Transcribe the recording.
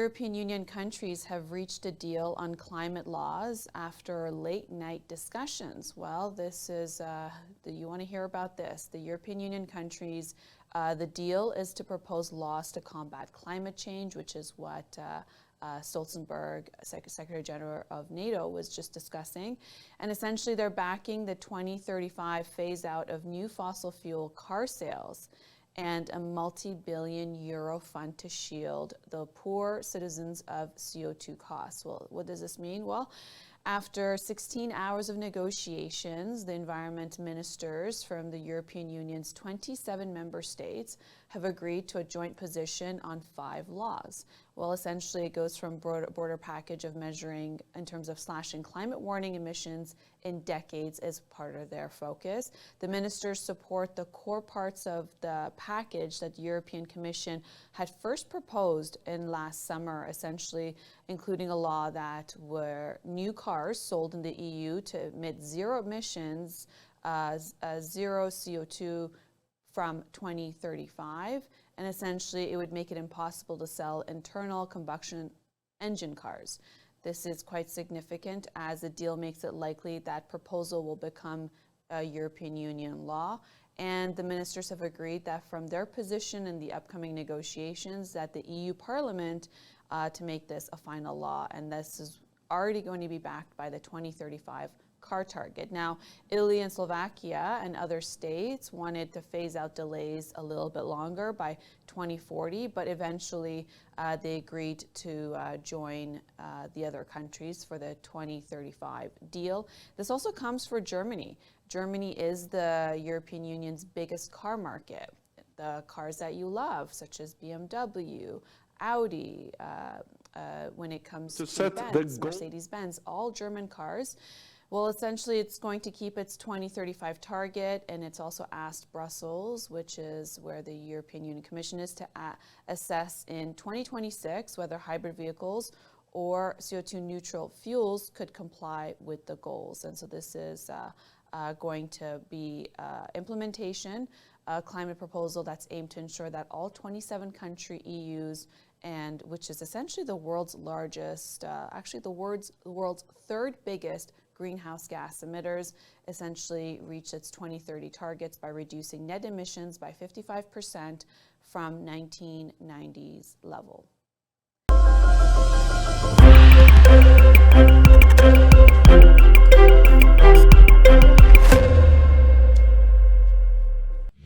European Union countries have reached a deal on climate laws after late night discussions. Well, this is, you want to hear about this. The European Union countries, the deal is to propose laws to combat climate change, which is what Stoltenberg, Secretary General of NATO, was just discussing. And essentially they're backing the 2035 phase out of new fossil fuel car sales and a multi-billion euro fund to shield the poor citizens of CO2 costs. Well, what does this mean? Well, after 16 hours of negotiations, the environment ministers from the European Union's 27 member states have agreed to a joint position on 5 laws. Well, essentially it goes from broader package of measuring in terms of slashing climate warning emissions in decades as part of their focus. The ministers support the core parts of the package that the European Commission had first proposed in last summer, essentially including a law that were new cars sold in the EU to emit zero emissions, zero CO2 from 2035, and essentially it would make it impossible to sell internal combustion engine cars. This is quite significant as the deal makes it likely that proposal will become a European Union law, and the ministers have agreed that from their position in the upcoming negotiations that the EU Parliament to make this a final law, and this is already going to be backed by the 2035 car target. Now, Italy and Slovakia and other states wanted to phase out delays a little bit longer by 2040, but eventually they agreed to join the other countries for the 2035 deal. This also comes for Germany. Germany is the European Union's biggest car market. The cars that you love, such as BMW, Audi, when it comes to Benz, Mercedes-Benz, all German cars. Well, essentially, it's going to keep its 2035 target, and it's also asked Brussels, which is where the European Union Commission is, to assess in 2026 whether hybrid vehicles or CO2 neutral fuels could comply with the goals. And so this is going to be implementation, a climate proposal that's aimed to ensure that all 27 country EUs, and which is essentially the world's largest, actually the world's third biggest greenhouse gas emitters, essentially reach its 2030 targets by reducing net emissions by 55% from 1990's level.